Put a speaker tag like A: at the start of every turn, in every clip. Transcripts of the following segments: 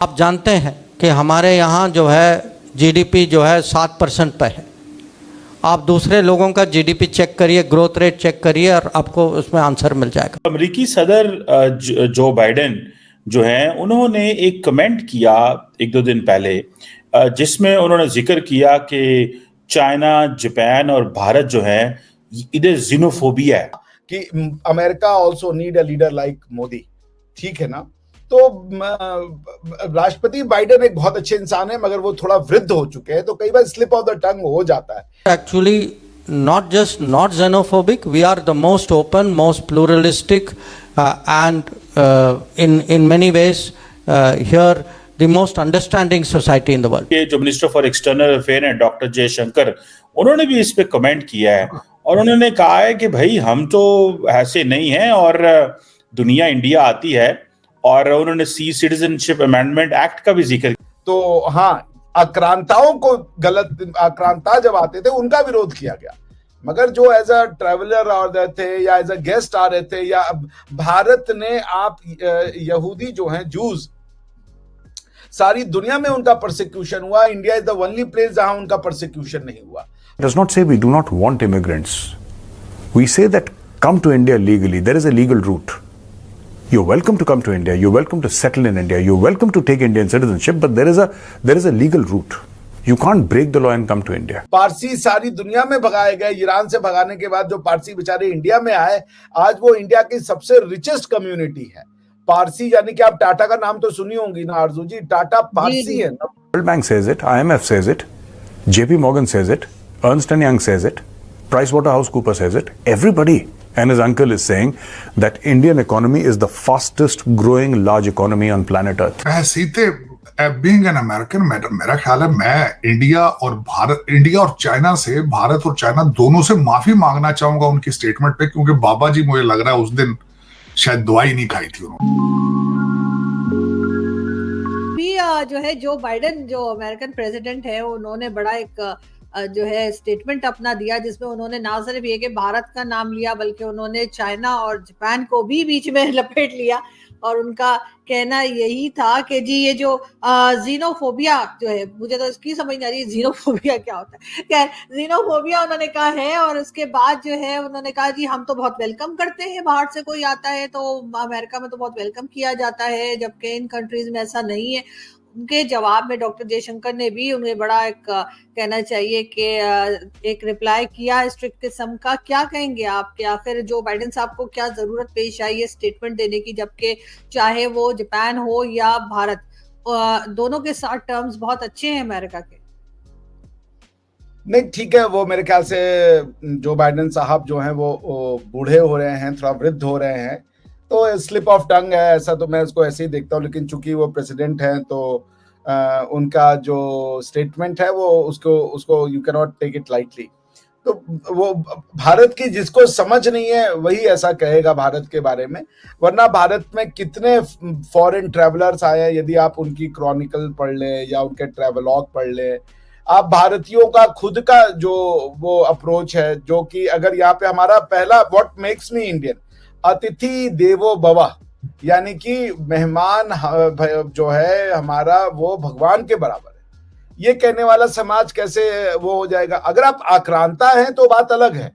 A: आप जानते हैं कि हमारे यहाँ जो है जीडीपी जो है 7% पे है। आप दूसरे लोगों का जीडीपी चेक करिए, ग्रोथ रेट चेक करिए और आपको उसमें आंसर मिल जाएगा।
B: अमेरिकी सदर जो बाइडेन जो हैं उन्होंने एक कमेंट किया एक दो दिन पहले, जिसमें उन्होंने जिक्र किया कि चाइना, जापान और भारत जो है इधर जीनोफोबिया है
C: कि America also need a leader like Modi. ठीक है ना? तो राष्ट्रपति बाइडेन एक बहुत अच्छे इंसान है, मगर वो थोड़ा वृद्ध हो चुके हैं, तो कई बार स्लिप ऑफ द टंग हो जाता है।
A: Actually not xenophobic, we are the most open, most pluralistic, and in many ways here the most understanding society in the world.
B: ये जो मिनिस्टर फॉर एक्सटर्नल अफेयर हैं डॉक्टर जयशंकर, उन्होंने भी इस पे कमेंट किया है और उन्होंने कहा है कि भाई हम तो ऐसे नहीं हैं और दुनिया इंडिया आती है, और उन्होंने सी सिटीजनशिप अमेंडमेंट एक्ट का भी जिक्र।
C: तो हाँ, आक्रांताओं को गलत आक्रांता जब आते थे उनका विरोध किया गया, मगर जो एज अ ट्रैवलर आ रहे थे या एज अ गेस्ट आ रहे थे, या भारत ने आप यहूदी जो हैं, जूस, सारी दुनिया में उनका परसिक्यूशन हुआ। India is the only place जहां उनका परसिक्यूशन नहीं हुआ।
D: Does not say we do not want immigrants. We say that come to India legally. There is a legal route. You're welcome to come to India. You're welcome to settle in India. You're welcome to take Indian citizenship. But there is a legal route. You can't break the law and come to India.
C: Parsi सारी दुनिया में भगाए गए। Iran से भगाने के बाद जो पारसी बेचारे इंडिया में आए, आज वो इंडिया की सबसे रिचेस्ट कम्युनिटी है। पारसी यानी कि आप टाटा का नाम तो सुनी होंगी ना आरजू जी, टाटा पारसी है ना।
D: World Bank says it. IMF says it. JP Morgan says it. Ernst and Young says it. PricewaterhouseCoopers says it. Everybody and his uncle is saying that Indian economy is the fastest growing large economy on planet Earth.
E: सीते being an American, मेरा ख्याल है मैं India और China से, भारत और China दोनों से माफी मांगना चाहूंगा उनकी स्टेटमेंट पे, क्योंकि बाबा जी मुझे लग रहा है उस दिन शायद दवाई नहीं खाई थी उन्होंने।
F: जो है जो बाइडेन जो अमेरिकन प्रेसिडेंट है, उन्होंने बड़ा एक जो है स्टेटमेंट अपना दिया, जिसमें उन्होंने ना सिर्फ ये कि भारत का नाम लिया, बल्कि उन्होंने चाइना और जापान को भी बीच में लपेट लिया। और उनका कहना यही था कि जी ये जो जीनोफोबिया जो है, मुझे तो इसकी समझ नहीं आ रही जीनोफोबिया क्या होता है। खैर, जीनोफोबिया उन्होंने कहा है। और उसके बाद जो है उन्होंने कहा जी हम तो बहुत वेलकम करते हैं, बाहर से कोई आता है तो अमेरिका में तो बहुत वेलकम किया जाता है, जबकि इन कंट्रीज में ऐसा नहीं है। उनके जवाब में डॉक्टर जयशंकर ने भी उन्हें बड़ा एक कहना चाहिए कि एक रिप्लाई किया स्ट्रिक्ट किस्म का। क्या कहेंगे आप कि आखिर जो बाइडेन साहब को क्या जरूरत पेश आई है स्टेटमेंट देने की, जबकि चाहे वो जापान हो या भारत, दोनों के साथ टर्म्स बहुत अच्छे हैं अमेरिका के?
C: नहीं, ठीक है, वो मेरे ख्याल से जो बाइडेन साहब जो हैं वो बूढ़े हो रहे हैं, थोड़ा वृद्ध हो रहे हैं, तो स्लिप ऑफ टंग है, ऐसा तो मैं उसको ऐसे ही देखता हूँ। लेकिन चूंकि वो प्रेसिडेंट हैं तो उनका जो स्टेटमेंट है वो उसको you can not take it lightly. तो वो भारत की जिसको समझ नहीं है वही ऐसा कहेगा भारत के बारे में, वरना भारत में कितने फॉरेन ट्रैवलर्स आए हैं। यदि आप उनकी क्रॉनिकल पढ़ लें या उनके ट्रैवलॉग पढ़ लें, आप भारतीयों का खुद का जो वो अप्रोच है, जो कि अगर यहाँ पे हमारा पहला व्हाट मेक्स मी इंडियन, अतिथि देवो भव, यानी कि मेहमान जो है हमारा वो भगवान के बराबर है। ये कहने वाला समाज कैसे वो हो जाएगा? अगर आप आक्रांता हैं तो बात अलग है,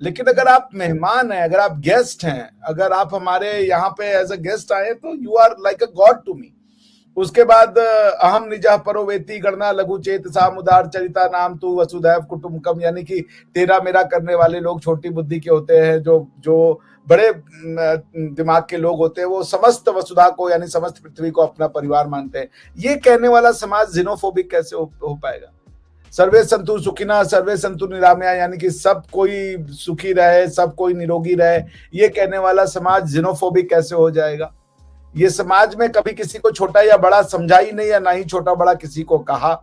C: लेकिन अगर आप मेहमान हैं, अगर आप गेस्ट हैं, अगर आप हमारे यहाँ पे एज अ गेस्ट आए तो you are like a god to me. उसके बाद अहम निजः परोवेति गणना लघु चेत सामुदार चरिता नाम तू वसुधैव कुटुंबकम, यानी कि तेरा मेरा करने वाले लोग छोटी बुद्धि के होते हैं, जो बड़े दिमाग के लोग होते हैं वो समस्त वसुधा को यानी समस्त पृथ्वी को अपना परिवार मानते हैं। ये कहने वाला समाज जीनोफोबिक कैसे हो पाएगा? सर्वे संतु सुखिना सर्वे संतु निरामया, यानी कि सब कोई सुखी रहे, सब कोई निरोगी रहे, ये कहने वाला समाज जीनोफोबिक कैसे हो जाएगा? ये समाज में कभी किसी को छोटा या बड़ा समझा ही नहीं, या ना ही छोटा बड़ा किसी को कहा।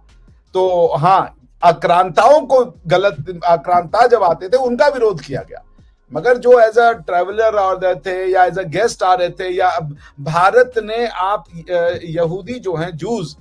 C: तो हाँ, आक्रांताओं को गलत आक्रांता जब आते थे उनका विरोध किया गया, मगर जो एज अ ट्रैवलर आ रहे थे या एज अ गेस्ट आ रहे थे, या भारत ने आप यहूदी जो हैं, जूस,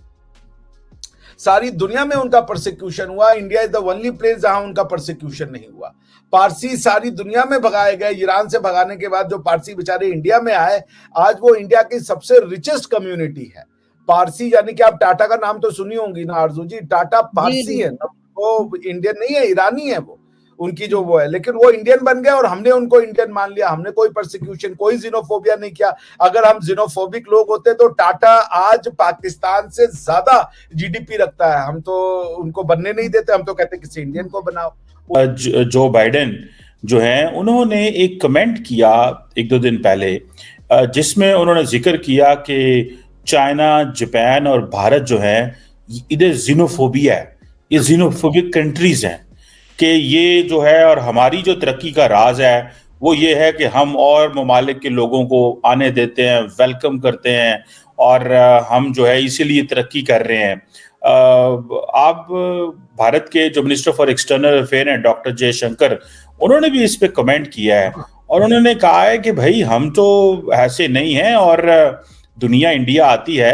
C: सारी दुनिया में उनका परसिक्यूशन हुआ। India is the only place जहां उनका परसिक्यूशन नहीं हुआ। पारसी सारी दुनिया में भगाए गए। ईरान से भगाने के बाद जो पारसी बेचारे इंडिया में आए, आज वो इंडिया की सबसे रिचेस्ट कम्युनिटी है। पारसी, यानी कि आप टाटा का नाम तो सुनी होंगी ना आरजू जी, टाटा पारसी
F: जी।
C: है ना, वो इंडियन नहीं है, ईरानी है वो, उनकी जो वो है, लेकिन वो इंडियन बन गए और हमने उनको इंडियन मान लिया। हमने कोई परसिक्यूशन, कोई जिनोफोबिया नहीं किया। अगर हम जिनोफोबिक लोग होते तो टाटा आज पाकिस्तान से ज्यादा जीडीपी रखता है, हम तो उनको बनने नहीं देते, हम तो कहते किसी इंडियन को बनाओ।
B: जो बाइडेन जो हैं उन्होंने एक कमेंट किया एक दो दिन पहले, जिसमें उन्होंने जिक्र किया कि चाइना, जापान और भारत जो है इधर जीनोफोबिया है, ये जीनोफोबिक कंट्रीज हैं, कि ये जो है और हमारी जो तरक्की का राज है वो ये है कि हम और ममालिक के लोगों को आने देते हैं, वेलकम करते हैं, और हम जो है इसीलिए तरक्की कर रहे हैं। आप भारत के जो मिनिस्टर फॉर एक्सटर्नल अफेयर हैं डॉक्टर जयशंकर, उन्होंने भी इस पे कमेंट किया है और उन्होंने कहा है कि भाई हम तो ऐसे नहीं हैं, और दुनिया इंडिया आती है,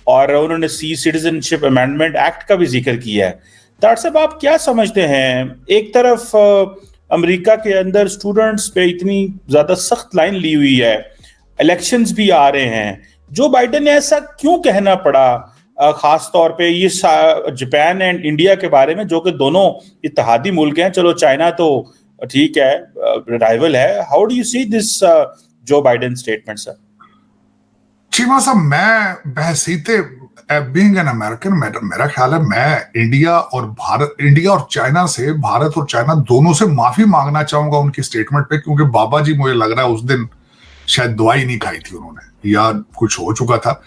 B: और उन्होंने सिटीजनशिप अमेंडमेंट एक्ट का भी जिक्र किया है। तार साहब, आप क्या समझते हैं, एक तरफ अमेरिका के अंदर स्टूडेंट्स पे इतनी ज्यादा सख्त लाइन ली हुई है, इलेक्शंस भी आ रहे हैं, जो बाइडेन ने ऐसा क्यों कहना पड़ा, खास तौर पे ये जापान एंड इंडिया के बारे में, जो कि दोनों इत्तेहादी मुल्क हैं, चलो चाइना तो ठीक है राइवल है। How do you see this Joe Biden statement sir?
E: Cheema साहब, मैं बहसीते बीइंग एन अमेरिकन, मेरा ख्याल है मैं इंडिया और चाइना से, भारत और चाइना दोनों से माफी मांगना चाहूंगा उनकी स्टेटमेंट पे, क्योंकि बाबा जी मुझे लग रहा है उस दिन शायद दवाई नहीं खाई थी उन्होंने, या कुछ हो चुका था।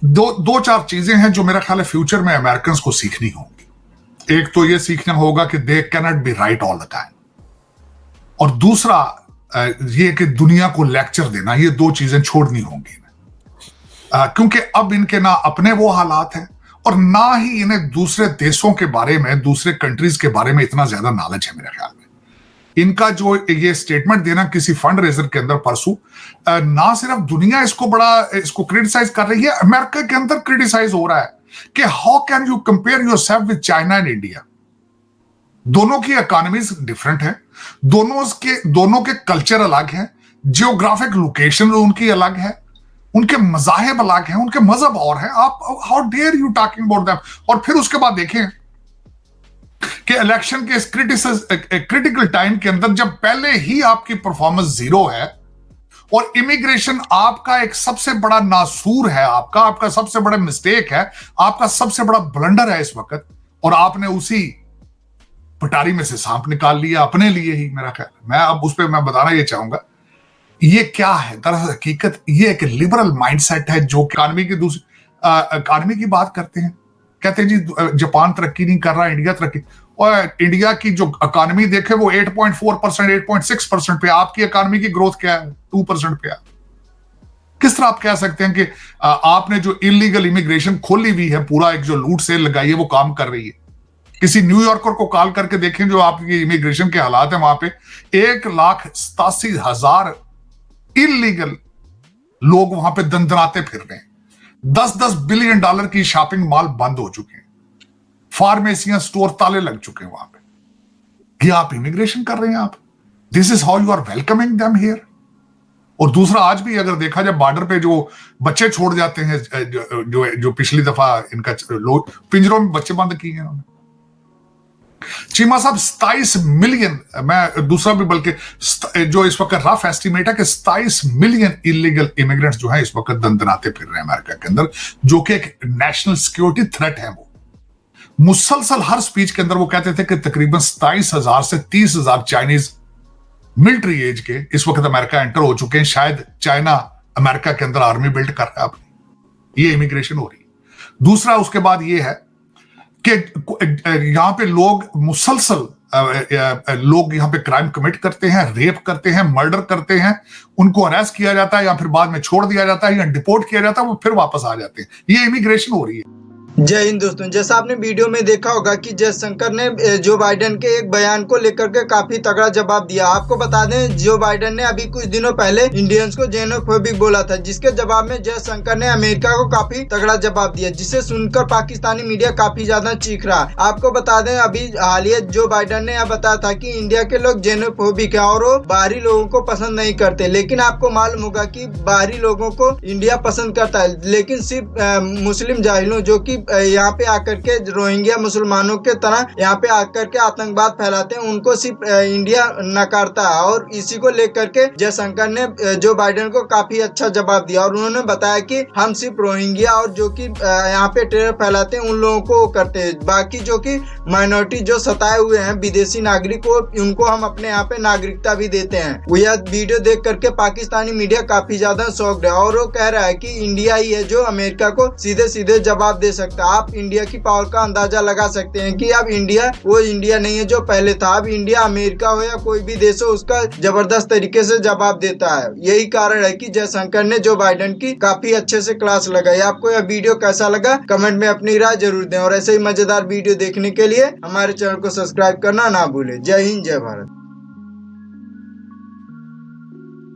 E: दो चार चीजें हैं जो मेरा ख्याल है फ्यूचर में अमेरिकन को सीखनी होंगी। एक तो ये सीखना होगा कि they can not be right all the time, और दूसरा ये कि दुनिया को लेक्चर देना, ये दो चीजें छोड़नी होंगी, क्योंकि अब इनके ना अपने वो हालात हैं और ना ही इन्हें दूसरे देशों के बारे में, दूसरे कंट्रीज के बारे में इतना ज्यादा नॉलेज है। मेरे ख्याल में इनका जो ये स्टेटमेंट देना किसी फंड रेजर के अंदर परसों, ना सिर्फ दुनिया इसको क्रिटिसाइज कर रही है, अमेरिका के अंदर क्रिटिसाइज हो रहा है कि how can you compare yourself with China and India. दोनों की इकोनॉमीज डिफरेंट है, दोनों के कल्चर अलग है, जियोग्राफिक लोकेशन उनकी अलग है, उनके मजाहिब अलग हैं, उनके मजहब और हैं। आप how dare you talking about them. और फिर उसके बाद देखें कि इलेक्शन के इस क्रिटिकल टाइम के अंदर, जब पहले ही आपकी परफॉर्मेंस जीरो है और इमिग्रेशन आपका एक सबसे बड़ा नासूर है, आपका सबसे बड़ा मिस्टेक है, आपका सबसे बड़ा ब्लंडर है इस वक्त, और आपने उसी पटारी में से सांप निकाल लिया अपने लिए ही। मेरा ख्याल मैं अब उस पर मैं बताना ये चाहूंगा, ये क्या है दरअसल हकीकत, ये एक लिबरल माइंडसेट है जो इकॉनमी की बात करते हैं, कहते हैं जी जापान तरक्की नहीं कर रहा, इंडिया तरक्की, और इंडिया की जो इकॉनमी देखे वो 8.4%, 8.6% पे, आपकी इकॉनमी की ग्रोथ क्या है? 2% पे है। किस तरह आप कह सकते हैं कि आपने जो इलीगल इमिग्रेशन खोली हुई है, पूरा एक जो लूट सेल लगाई है, वो काम कर रही है? किसी न्यूयॉर्कर को कॉल करके देखें जो आपकी इमिग्रेशन के हालात है वहां पे, 1,87,000 इलीगल लोग वहां पे दंदनाते फिर रहे हैं। $10 बिलियन की शॉपिंग मॉल बंद हो चुके हैं, फार्मेसियां, स्टोर ताले लग चुके हैं वहां पे। ये आप इमिग्रेशन कर रहे हैं आप? This is how you are welcoming them here. और दूसरा, आज भी अगर देखा जाए बॉर्डर पे जो बच्चे छोड़ जाते हैं, जो पिछली दफा इनका लोग पिंजरों में बच्चे बंद किए हैं उन्होंने। चीमा साहब, 27 मिलियन, मैं दूसरा भी बल्कि जो इस वक्त रफ एस्टिमेट है कि 27 मिलियन इलीगल इमिग्रेंट्स जो है इस वक्त दंदनाते फिर रहे हैं अमेरिका के अंदर, जो कि एक नेशनल सिक्योरिटी थ्रेट है। वो मुसलसल हर स्पीच के अंदर वो कहते थे कि तकरीबन 27,000 से 30,000 चाइनीज मिलिट्री एज के इस वक्त अमेरिका एंटर हो चुके हैं। शायद चाइना अमेरिका के अंदर आर्मी बिल्ड कर रहा है अपनी, ये इमिग्रेशन हो रही है। दूसरा, उसके बाद ये है कि यहां पे लोग मुसलसल लोग यहां पे क्राइम कमिट करते हैं, रेप करते हैं, मर्डर करते हैं, उनको अरेस्ट किया जाता है या फिर बाद में छोड़ दिया जाता है या डिपोर्ट किया जाता है, वो फिर वापस आ जाते हैं। ये इमिग्रेशन हो रही है।
G: जय हिंद दोस्तों, जैसा आपने वीडियो में देखा होगा कि जयशंकर ने जो बाइडेन के एक बयान को लेकर के काफी तगड़ा जवाब दिया। आपको बता दें, जो बाइडेन ने अभी कुछ दिनों पहले इंडियंस को जेनोफोबिक बोला था, जिसके जवाब में जयशंकर ने अमेरिका को काफी तगड़ा जवाब दिया, जिसे सुनकर पाकिस्तानी मीडिया काफी ज्यादा चीख रहा। आपको बता दें, अभी हालिया जो बाइडेन ने यह बताया था कि इंडिया के लोग जेनोफोबिक है और वो बाहरी लोगों को पसंद नहीं करते। लेकिन आपको मालूम होगा कि बाहरी लोगों को इंडिया पसंद करता है, लेकिन सिर्फ मुस्लिम जाहिलों जो कि यहाँ पे आकर के रोहिंग्या मुसलमानों के तरह यहाँ पे आकर के आतंकवाद फैलाते हैं, उनको सिर्फ इंडिया नकारता है। और इसी को लेकर के जयशंकर ने जो बाइडेन को काफी अच्छा जवाब दिया और उन्होंने बताया कि हम सिर्फ रोहिंग्या और जो कि यहाँ पे टेरर फैलाते हैं उन लोगों को करते हैं, बाकी जो कि माइनॉरिटी जो सताए हुए हैं विदेशी नागरिक, उनको हम अपने यहाँ पे नागरिकता भी देते हैं। यह वीडियो देख करके पाकिस्तानी मीडिया काफी ज्यादा शॉक्ड है और वो कह रहा है कि इंडिया ही है जो अमेरिका को सीधे सीधे जवाब दे सकता है। आप इंडिया की पावर का अंदाजा लगा सकते हैं कि अब इंडिया वो इंडिया नहीं है जो पहले था। अब इंडिया अमेरिका हो या कोई भी देश हो, उसका जबरदस्त तरीके से जवाब देता है। यही कारण है कि जयशंकर ने जो बाइडेन की काफी अच्छे से क्लास लगाई। आपको यह वीडियो कैसा लगा कमेंट में अपनी राय जरूर दें और ऐसे ही मजेदार वीडियो देखने के लिए हमारे चैनल को सब्सक्राइब करना ना भूलें। जय हिंद, जय भारत।